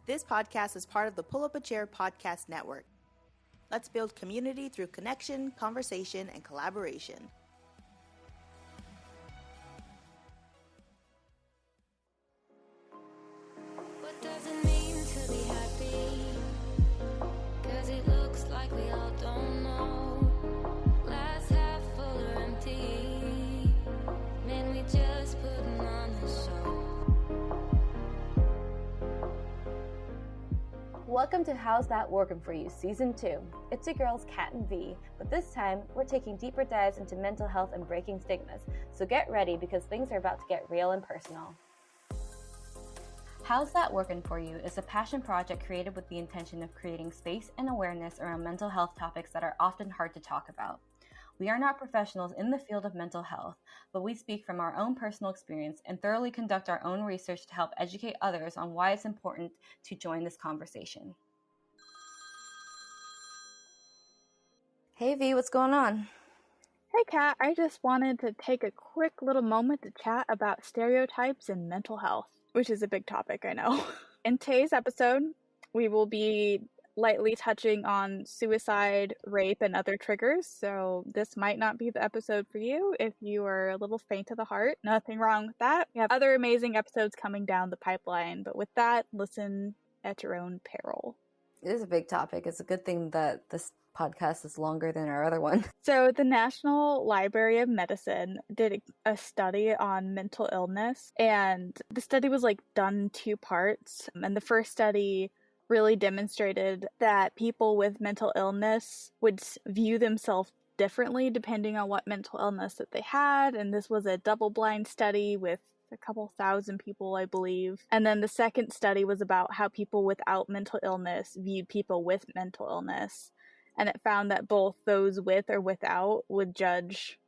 This podcast is part of the Pull Up a Chair podcast network. Let's build community through connection, conversation, and collaboration. What does it mean to be happy? 'Cause it looks like we all don't know. Glass half full or empty. Man, we just putting on a show. Welcome to How's That Working For You Season 2. It's your girls Kat and V, but this time we're taking deeper dives into mental health and breaking stigmas. So get ready because things are about to get real and personal. How's That Working For You is a passion project created with the intention of creating space and awareness around mental health topics that are often hard to talk about. We are not professionals in the field of mental health, but we speak from our own personal experience and thoroughly conduct our own research to help educate others on why it's important to join this conversation. Hey V, what's going on? Hey Kat, I just wanted to take a quick little moment to chat about stereotypes and mental health, which is a big topic, I know. In today's episode, we will be lightly touching on suicide, rape, and other triggers, so this might not be the episode for you if you are a little faint of the heart. Nothing wrong with that. We have other amazing episodes coming down the pipeline, but with that, listen at your own peril. It is a big topic. It's a good thing that this podcast is longer than our other one. So the National Library of Medicine did a study on mental illness, and the study was done in two parts. And the first study really demonstrated that people with mental illness would view themselves differently depending on what mental illness that they had. And this was a double-blind study with a couple thousand people, I believe. And then the second study was about how people without mental illness viewed people with mental illness. And it found that both those with or without would judge,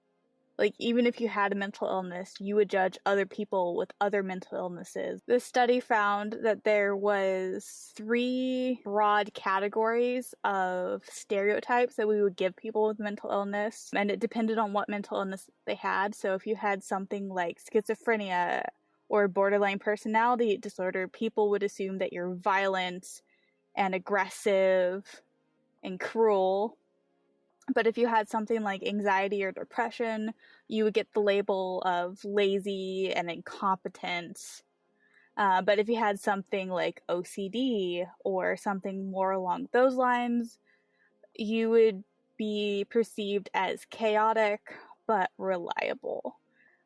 even if you had a mental illness, you would judge other people with other mental illnesses. This study found that there was 3 broad categories of stereotypes that we would give people with mental illness, and it depended on what mental illness they had. So if you had something like schizophrenia or borderline personality disorder, people would assume that you're violent and aggressive and cruel. But if you had something like anxiety or depression, you would get the label of lazy and incompetent. But if you had something like OCD or something more along those lines, you would be perceived as chaotic but reliable,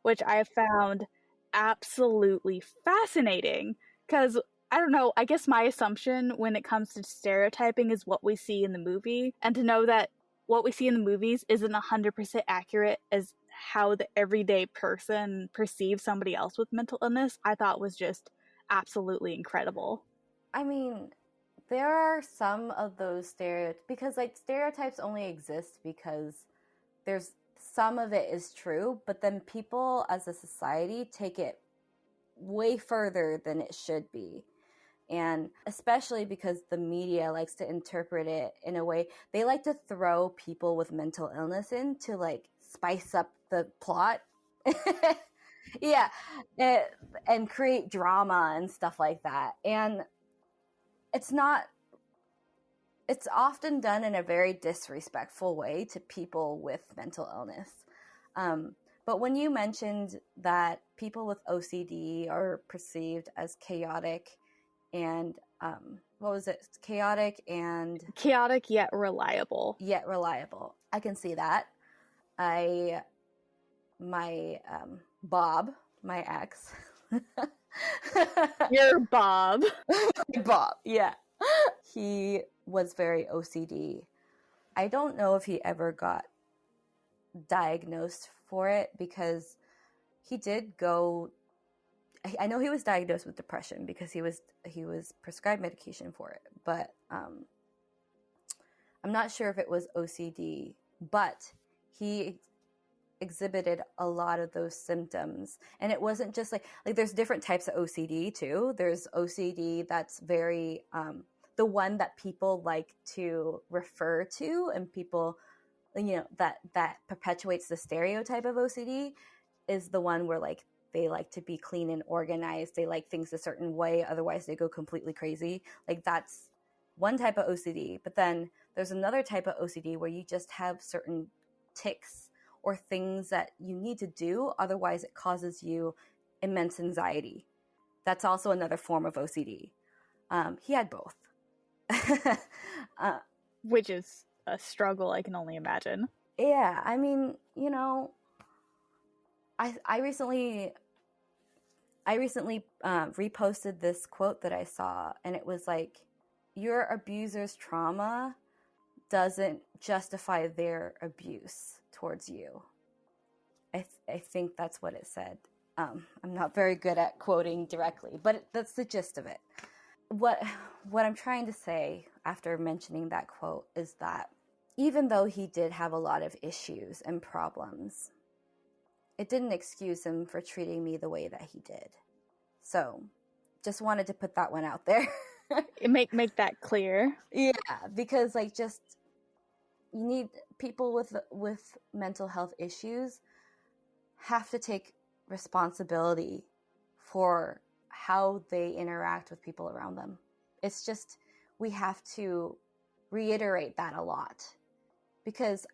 which I found absolutely fascinating because I don't know, I guess my assumption when it comes to stereotyping is what we see in the movie, and to know that what we see in the movies isn't 100% accurate as how the everyday person perceives somebody else with mental illness, I thought was just absolutely incredible. I mean, there are some of those stereotypes, because stereotypes only exist because there's some of it is true, but then people as a society take it way further than it should be. And especially because the media likes to interpret it in a way, they like to throw people with mental illness in to spice up the plot. Yeah. And create drama and stuff like that. And it's often done in a very disrespectful way to people with mental illness. But when you mentioned that people with OCD are perceived as chaotic and what was it? Chaotic yet reliable. I can see that. Bob, my ex. You're Bob. Bob, yeah. He was very OCD. I don't know if he ever got diagnosed for it because he did go. I know he was diagnosed with depression because he was prescribed medication for it, but I'm not sure if it was OCD, but he exhibited a lot of those symptoms. And it wasn't just there's different types of OCD too. There's OCD that's very the one that people like to refer to, and people that perpetuates the stereotype of OCD is the one where They like to be clean and organized. They like things a certain way. Otherwise, they go completely crazy. Like, that's one type of OCD. But then there's another type of OCD where you just have certain tics or things that you need to do. Otherwise, it causes you immense anxiety. That's also another form of OCD. He had both. Which is a struggle I can only imagine. Yeah, I mean, you know, I recently reposted this quote that I saw, and it was like, your abuser's trauma doesn't justify their abuse towards you. I think that's what it said. I'm not very good at quoting directly, but that's the gist of it. What I'm trying to say after mentioning that quote is that even though he did have a lot of issues and problems, it didn't excuse him for treating me the way that he did. So, just wanted to put that one out there. Make that clear. Yeah, because like, just, you need people with mental health issues have to take responsibility for how they interact with people around them. It's just, we have to reiterate that a lot, because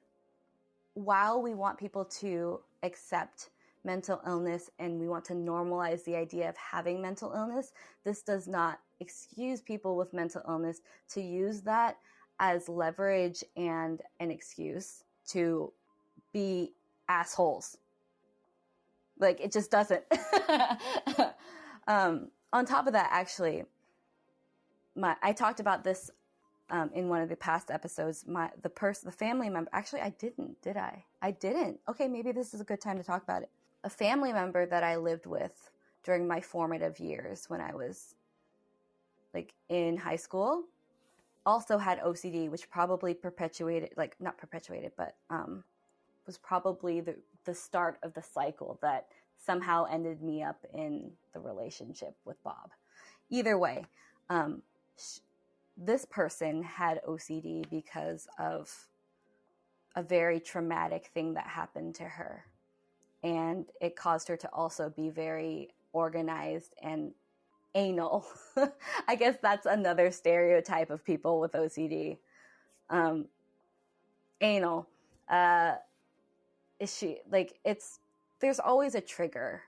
while we want people to accept mental illness and we want to normalize the idea of having mental illness, this does not excuse people with mental illness to use that as leverage and an excuse to be assholes. Like, it just doesn't. On top of that, actually, I talked about this in one of the past episodes. The family member. Actually, I didn't. Did I? I didn't. Okay, maybe this is a good time to talk about it. A family member that I lived with during my formative years, when I was like in high school, also had OCD, which probably perpetuated, like, not perpetuated, but was probably the start of the cycle that somehow ended me up in the relationship with Bob. Either way, this person had OCD because of a very traumatic thing that happened to her. And it caused her to also be very organized and anal. I guess that's another stereotype of people with OCD. Anal. Is she, like, there's always a trigger.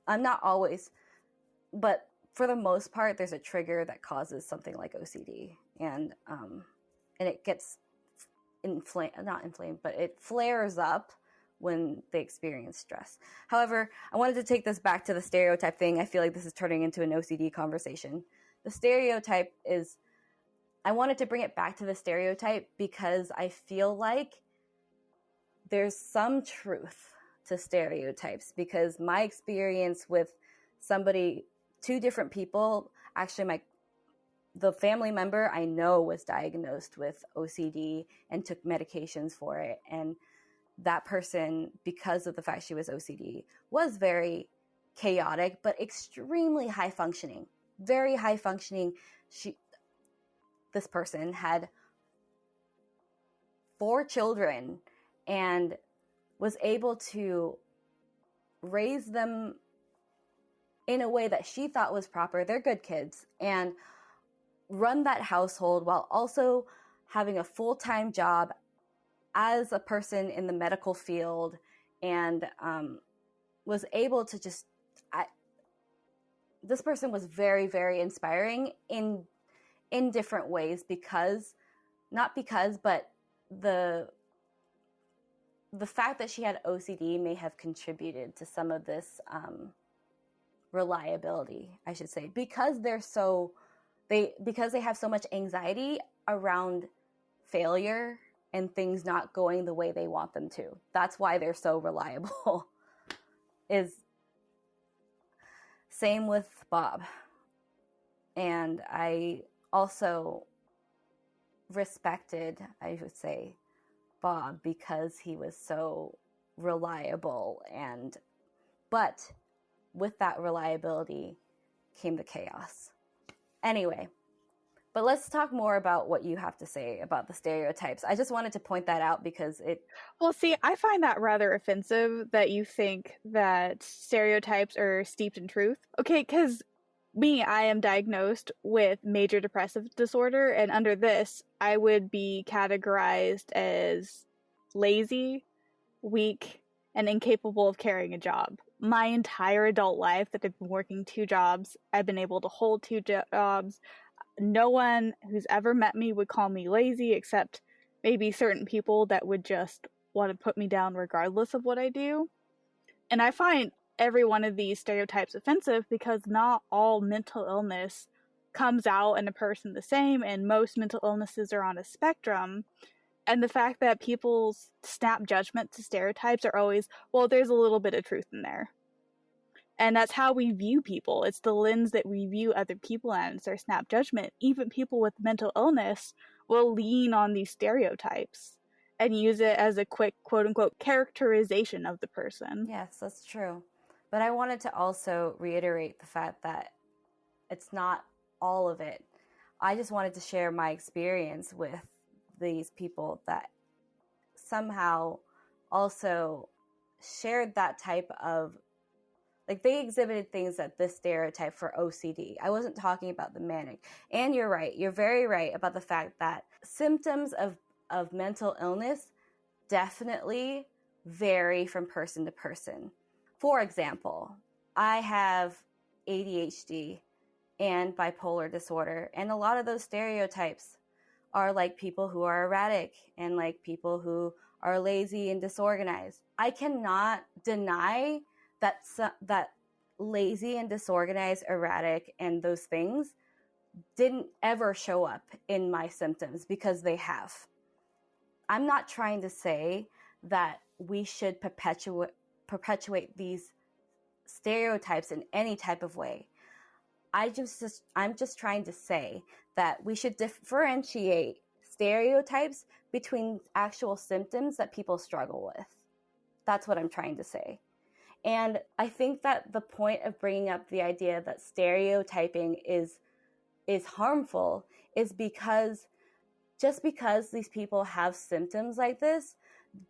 Not always, but for the most part, there's a trigger that causes something like OCD. And it gets not inflamed, but it flares up when they experience stress. However, I wanted to take this back to the stereotype thing. I feel like this is turning into an OCD conversation. The stereotype is, I wanted to bring it back to the stereotype because I feel like there's some truth to stereotypes, because my experience with two different people, actually the family member I know was diagnosed with OCD and took medications for it. And that person, because of the fact she was OCD, was very chaotic, but extremely high functioning, very high functioning. This person had 4 children and was able to raise them in a way that she thought was proper. They're good kids, and run that household while also having a full-time job as a person in the medical field, and was able to just... this person was very, very inspiring in different ways, but the fact that she had OCD may have contributed to some of this reliability, I should say, because they have so much anxiety around failure and things not going the way they want them to. That's why they're so reliable. Is same with Bob. And I also respected, I would say, Bob because he was so reliable, but with that reliability came the chaos. Anyway, But let's talk more about what you have to say about the stereotypes. I just wanted to point that out because it... Well, see, I find that rather offensive that you think that stereotypes are steeped in truth. Okay, because I am diagnosed with major depressive disorder, and under this, I would be categorized as lazy, weak, and incapable of carrying a job. My entire adult life that I've been working 2 jobs, I've been able to hold 2 jobs. No one who's ever met me would call me lazy, except maybe certain people that would just want to put me down regardless of what I do. And I find every one of these stereotypes offensive because not all mental illness comes out in a person the same, and most mental illnesses are on a spectrum. And the fact that people's snap judgment to stereotypes are always, well, there's a little bit of truth in there. And that's how we view people. It's the lens that we view other people in. It's our snap judgment. Even people with mental illness will lean on these stereotypes and use it as a quick, quote-unquote, characterization of the person. Yes, that's true. But I wanted to also reiterate the fact that it's not all of it. I just wanted to share my experience with these people that somehow also shared that type of, like, they exhibited things that this stereotype for OCD. I wasn't talking about the manic. And you're right. You're very right about the fact that symptoms of mental illness definitely vary from person to person. For example, I have ADHD and bipolar disorder, and a lot of those stereotypes are like people who are erratic and like people who are lazy and disorganized. I cannot deny that lazy and disorganized, erratic, and those things didn't ever show up in my symptoms, because they have. I'm not trying to say that we should perpetuate these stereotypes in any type of way. I'm just trying to say that we should differentiate stereotypes between actual symptoms that people struggle with. That's what I'm trying to say. And I think that the point of bringing up the idea that stereotyping is harmful is because just because these people have symptoms like this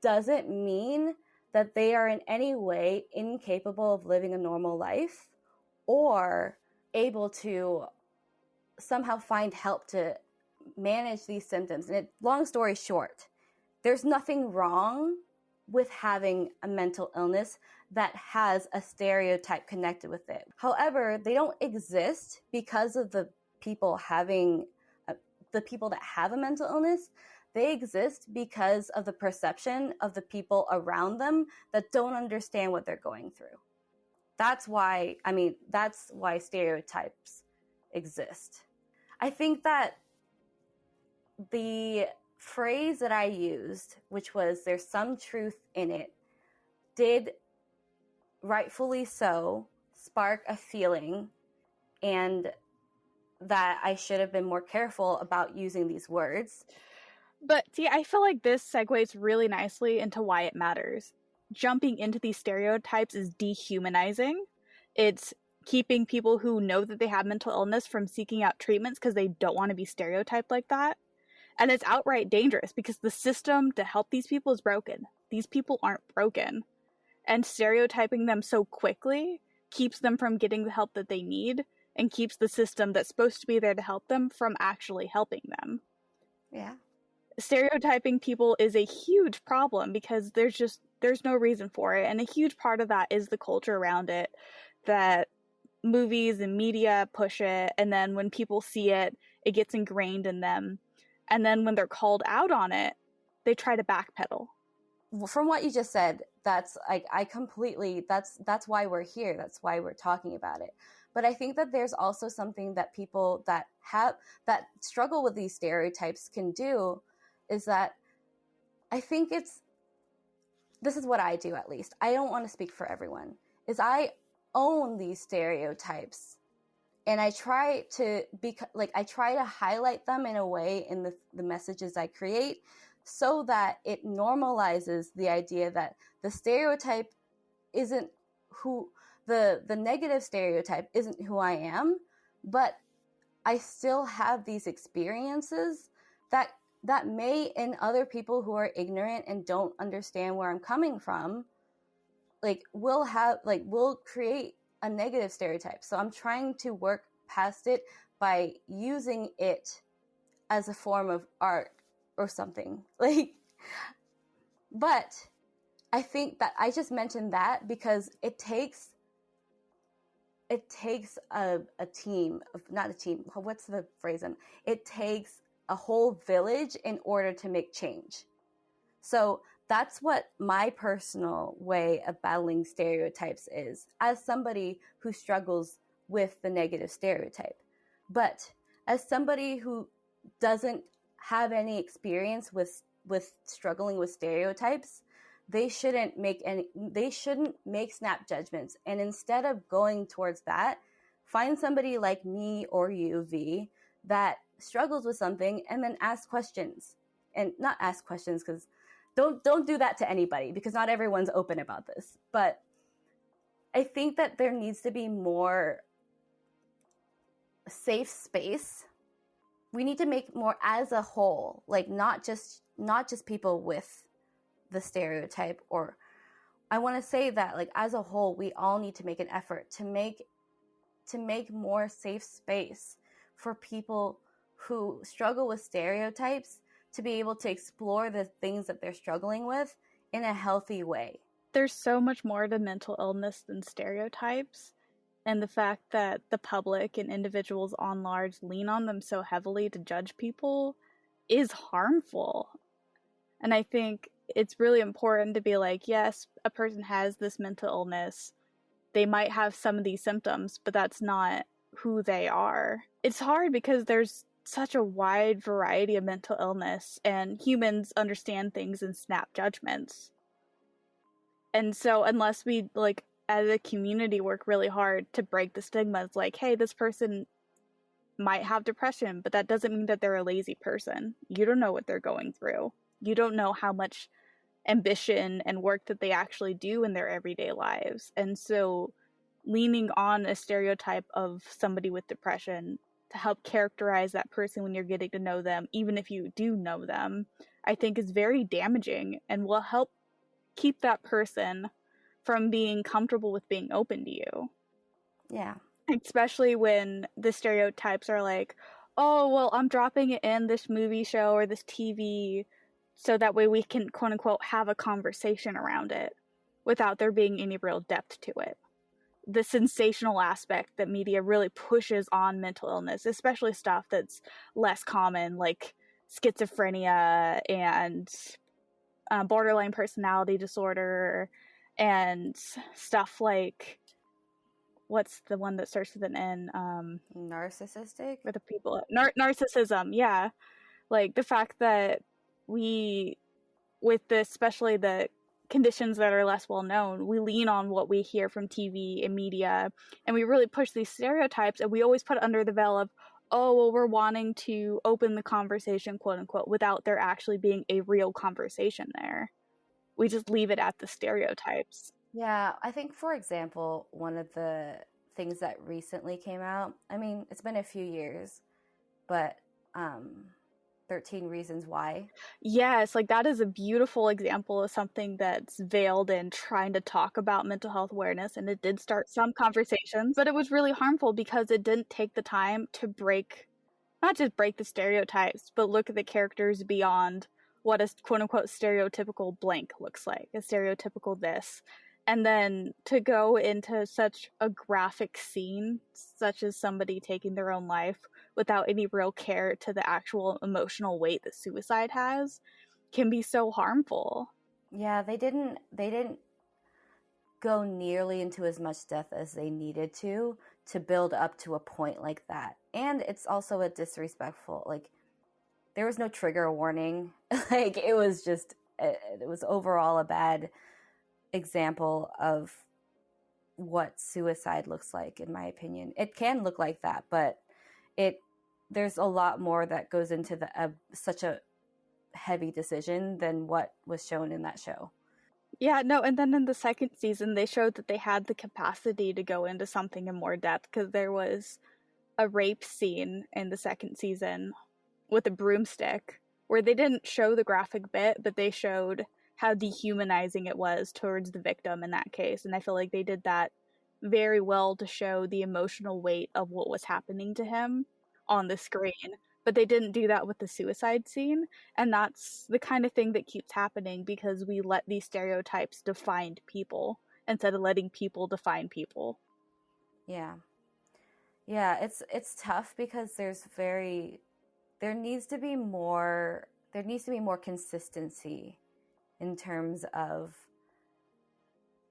doesn't mean that they are in any way incapable of living a normal life or able to somehow find help to manage these symptoms. And long story short, there's nothing wrong with having a mental illness that has a stereotype connected with it. However, they don't exist because of the people that have a mental illness. They exist because of the perception of the people around them that don't understand what they're going through. That's why stereotypes exist. I think that the phrase that I used, which was "there's some truth in it," did rightfully so spark a feeling, and that I should have been more careful about using these words. But see, I feel like this segues really nicely into why it matters. Jumping into these stereotypes is dehumanizing. It's keeping people who know that they have mental illness from seeking out treatments because they don't want to be stereotyped like that. And it's outright dangerous because the system to help these people is broken. These people aren't broken. And stereotyping them so quickly keeps them from getting the help that they need and keeps the system that's supposed to be there to help them from actually helping them. Yeah. Stereotyping people is a huge problem because there's no reason for it. And a huge part of that is the culture around it, that movies and media push it. And then when people see it, it gets ingrained in them. And then when they're called out on it, they try to backpedal. From what you just said, that's why we're here. That's why we're talking about it. But I think that there's also something that people that struggle with these stereotypes can do, is that I think this is what I do, at least. I don't want to speak for everyone, is I own these stereotypes. And I try to highlight them in a way in the messages I create, so that it normalizes the idea that the stereotype isn't who the negative stereotype isn't who I am, but I still have these experiences that may, in other people who are ignorant and don't understand where I'm coming from, like will create a negative stereotype. So I'm trying to work past it by using it as a form of art or something. Like, but I think that I just mentioned that because it takes a team of, not a team, what's the phrase? It takes a whole village in order to make change. So that's what my personal way of battling stereotypes is, as somebody who struggles with the negative stereotype. But as somebody who doesn't have any experience with struggling with stereotypes, they shouldn't make snap judgments. And instead of going towards that, find somebody like me or you, V, that struggles with something, and then ask questions. And not ask questions, because don't do that to anybody, because not everyone's open about this. But I think that there needs to be more safe space. We need to make more as a whole, like not just people with the stereotype. Or I want to say that, like, as a whole, we all need to make an effort to make more safe space for people who struggle with stereotypes to be able to explore the things that they're struggling with in a healthy way. There's so much more to mental illness than stereotypes, and the fact that the public and individuals on large lean on them so heavily to judge people is harmful. And I think it's really important to be like, yes, a person has this mental illness. They might have some of these symptoms, but that's not who they are. It's hard because there's such a wide variety of mental illness, and humans understand things in snap judgments. And so unless we, like, as a community, work really hard to break the stigma, it's like, hey, this person might have depression, but that doesn't mean that they're a lazy person. You don't know what they're going through. You don't know how much ambition and work that they actually do in their everyday lives. And so leaning on a stereotype of somebody with depression to help characterize that person when you're getting to know them, even if you do know them, I think is very damaging and will help keep that person from being comfortable with being open to you. Yeah. Especially when the stereotypes are like, oh, well, I'm dropping it in this movie show or this TV so that way we can, quote unquote, have a conversation around it without there being any real depth to it. The sensational aspect that media really pushes on mental illness, especially stuff that's less common, like schizophrenia and borderline personality disorder, and stuff like, what's the one that starts with an N? Narcissistic? For the people, narcissism, yeah. Like the fact that we, with this, especially the conditions that are less well known, we lean on what we hear from TV and media, and we really push these stereotypes, and we always put it under the veil of, oh, well, we're wanting to open the conversation, quote unquote, without there actually being a real conversation there. We just leave it at the stereotypes. Yeah, I think, for example, one of the things that recently came out, I mean, it's been a few years, but 13 Reasons Why. Yes, like that is a beautiful example of something that's veiled in trying to talk about mental health awareness, and it did start some conversations, but it was really harmful because it didn't take the time to not just break the stereotypes, but look at the characters beyond what a quote-unquote stereotypical blank looks like, a stereotypical this. And then to go into such a graphic scene, such as somebody taking their own life without any real care to the actual emotional weight that suicide has, can be so harmful. Yeah, they didn't go nearly into as much depth as they needed to build up to a point like that. And it's also a disrespectful, like, there was no trigger warning. Like, it was overall a bad example of what suicide looks like, in my opinion. It can look like that, but there's a lot more that goes into such a heavy decision than what was shown in that show. Yeah, no, and then in the second season, they showed that they had the capacity to go into something in more depth, because there was a rape scene in the second season with a broomstick where they didn't show the graphic bit, but they showed how dehumanizing it was towards the victim in that case. And I feel like they did that very well to show the emotional weight of what was happening to him on the screen. But they didn't do that with the suicide scene. And that's the kind of thing that keeps happening because we let these stereotypes define people instead of letting people define people. Yeah. Yeah, it's tough because there needs to be more consistency in terms of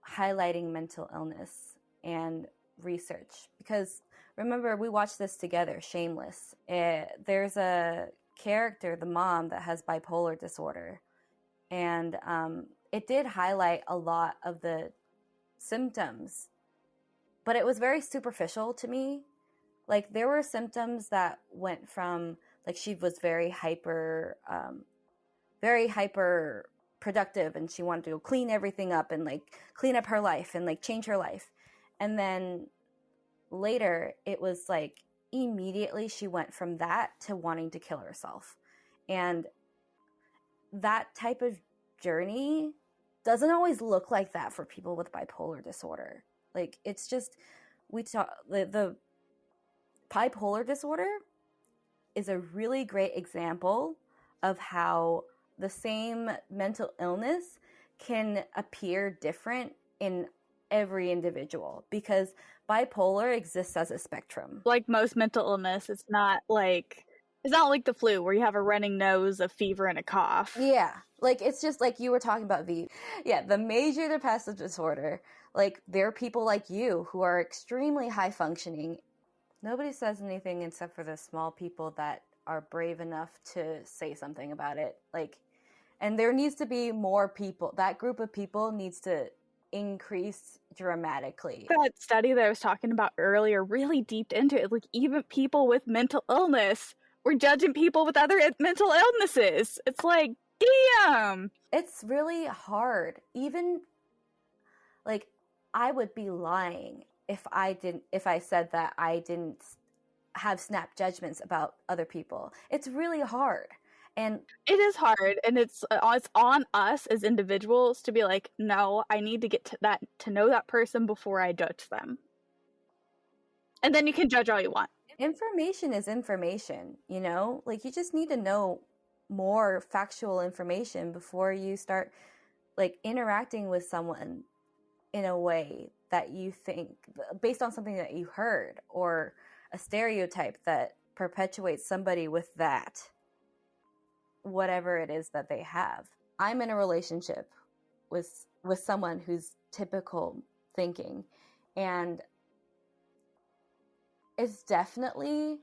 highlighting mental illness and research. Because remember, we watched this together, Shameless. There's a character, the mom, that has bipolar disorder. And it did highlight a lot of the symptoms, but it was very superficial to me. Like, there were symptoms that went from, like, she was very hyper productive, and she wanted to go clean everything up and, like, clean up her life and, like, change her life. And then later, it was, like, immediately she went from that to wanting to kill herself. And that type of journey doesn't always look like that for people with bipolar disorder. Like, it's just, the bipolar disorder is a really great example of how the same mental illness can appear different in every individual, because bipolar exists as a spectrum. Like most mental illness, it's not like the flu where you have a running nose, a fever, and a cough. Yeah, like, it's just like you were talking about, V. Yeah, the major depressive disorder, like, there are people like you who are extremely high functioning. Nobody says anything except for the small people that are brave enough to say something about it. Like, and there needs to be more people. That group of people needs to increase dramatically. That study that I was talking about earlier really deeped into it. Like, even people with mental illness were judging people with other mental illnesses. It's like, damn. It's really hard. Even, like, I would be lying if I said that I didn't have snap judgments about other people. It's really hard. And it is hard, and it's on us as individuals to be like, no, I need to get to know that person before I judge them. And then you can judge all you want. Information is information, you know? Like, you just need to know more factual information before you start, like, interacting with someone in a way that you think, based on something that you heard, or a stereotype that perpetuates somebody with that, whatever it is that they have. I'm in a relationship with someone who's typical thinking, and it's definitely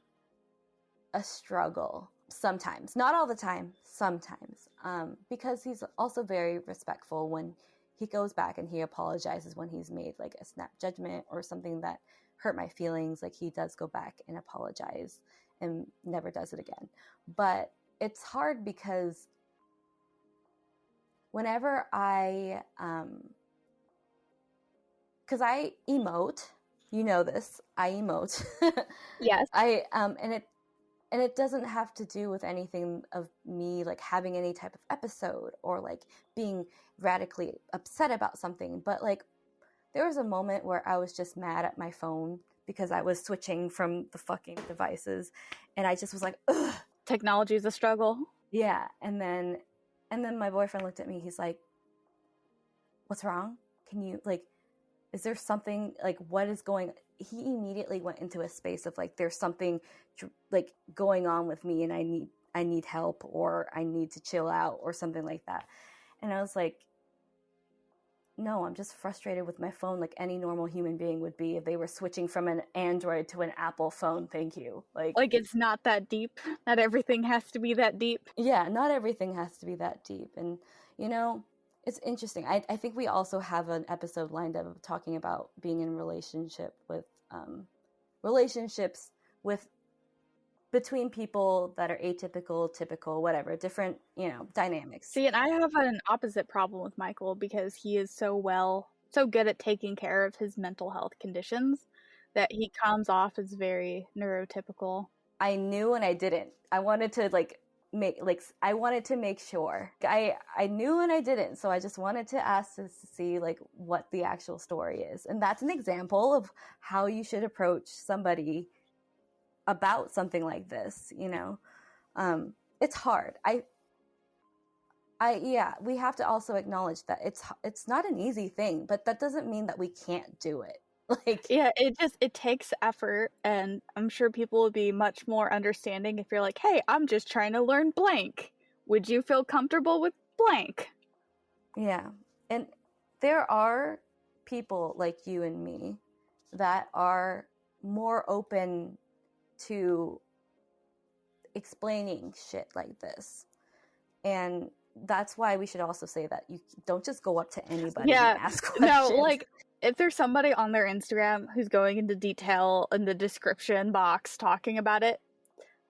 a struggle sometimes. Not all the time, sometimes. Because he's also very respectful when he goes back and he apologizes when he's made, like, a snap judgment or something that hurt my feelings. Like, he does go back and apologize and never does it again. But it's hard because whenever because I emote, you know this, I emote. Yes. And it doesn't have to do with anything of me, like, having any type of episode or, like, being radically upset about something. But, like, there was a moment where I was just mad at my phone because I was switching from the fucking devices, and I just was like, ugh. Technology is a struggle. Yeah. And then my boyfriend looked at me. He's like, what's wrong? Can you, like, is there something, like, what is going? He immediately went into a space of, like, there's something, like, going on with me, and I need help, or I need to chill out, or something like that. And I was like, no, I'm just frustrated with my phone, like any normal human being would be if they were switching from an Android to an Apple phone. Thank you. Like, it's not that deep. Not everything has to be that deep. Yeah, not everything has to be that deep. And, you know, it's interesting. I think we also have an episode lined up of talking about being in relationships with between people that are atypical, typical, whatever, different, you know, dynamics. See, and I have an opposite problem with Michael because he is so good at taking care of his mental health conditions that he comes off as very neurotypical. I knew and I didn't. I wanted to make sure. I knew and I didn't, so I just wanted to ask to see like what the actual story is. And that's an example of how you should approach somebody about something like this, you know. It's hard. We have to also acknowledge that it's not an easy thing, but that doesn't mean that we can't do it. Like, yeah, it takes effort, and I'm sure people would be much more understanding if you're like, hey, I'm just trying to learn blank. Would you feel comfortable with blank? Yeah. And there are people like you and me that are more open to explaining shit like this. And that's why we should also say that you don't just go up to anybody and ask questions. No, like, if there's somebody on their Instagram who's going into detail in the description box talking about it,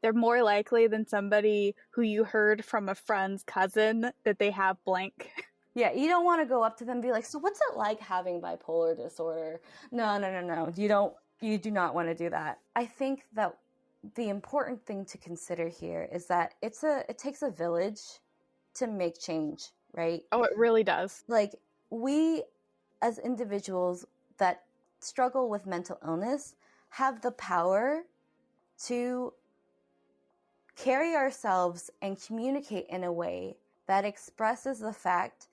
they're more likely than somebody who you heard from a friend's cousin that they have blank. Yeah, you don't want to go up to them and be like, so what's it like having bipolar disorder? No. You do not want to do that. I think that the important thing to consider here is that it takes a village to make change, right? Oh, it really does. Like, we as individuals that struggle with mental illness have the power to carry ourselves and communicate in a way that expresses the fact,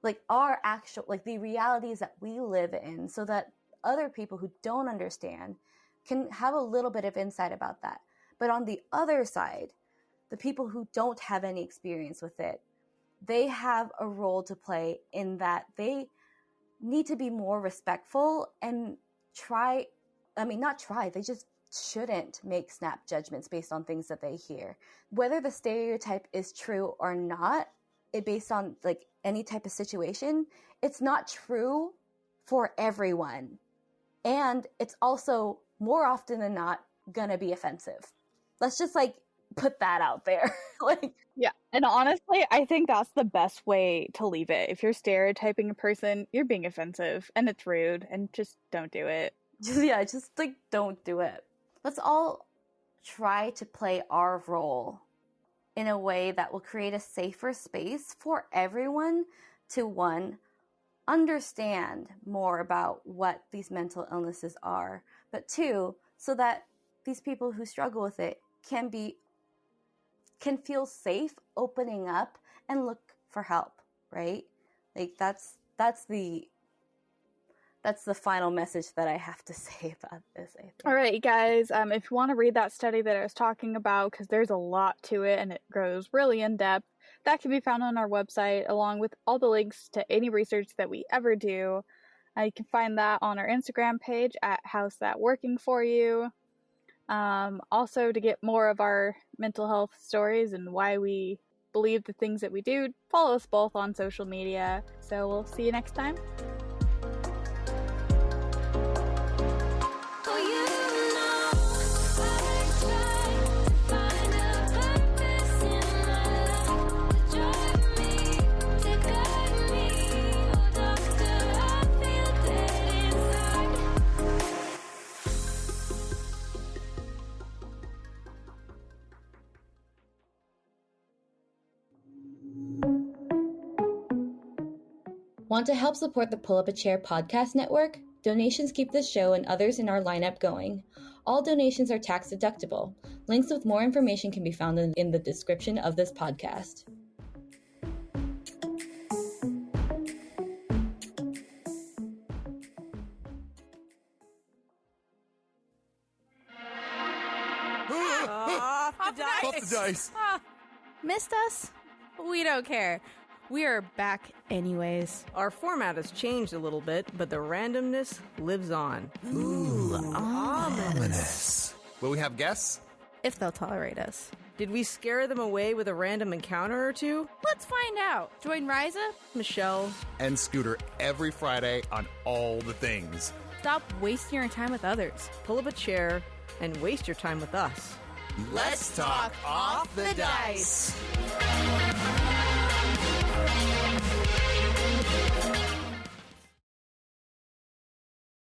like the realities that we live in, so that other people who don't understand can have a little bit of insight about that. But on the other side, the people who don't have any experience with it, they have a role to play in that they need to be more respectful and they just shouldn't make snap judgments based on things that they hear. Whether the stereotype is true or not, based on like any type of situation, it's not true for everyone. And it's also more often than not gonna be offensive. Let's just like put that out there. Like, yeah. And honestly, I think that's the best way to leave it. If you're stereotyping a person, you're being offensive and it's rude, and just don't do it. Just like don't do it. Let's all try to play our role in a way that will create a safer space for everyone to, one, understand more about what these mental illnesses are, but two, so that these people who struggle with it can feel safe opening up and look for help, right? Like that's the final message that I have to say about this, I think. All right, guys, if you want to read that study that I was talking about, because there's a lot to it and it goes really in depth, that can be found on our website, along with all the links to any research that we ever do. You can find that on our Instagram page at How's That Working For You. Also, to get more of our mental health stories and why we believe the things that we do, follow us both on social media. So we'll see you next time. Want to help support the Pull Up a Chair podcast network? Donations keep this show and others in our lineup going. All donations are tax deductible. Links with more information can be found in the description of this podcast. Off the dice. Missed us? We don't care. We are back anyways. Our format has changed a little bit, but the randomness lives on. Ooh, ominous. Will we have guests? If they'll tolerate us. Did we scare them away with a random encounter or two? Let's find out. Join Riza, Michelle, and Scooter every Friday on all the things. Stop wasting your time with others. Pull up a chair and waste your time with us. Let's talk off the dice.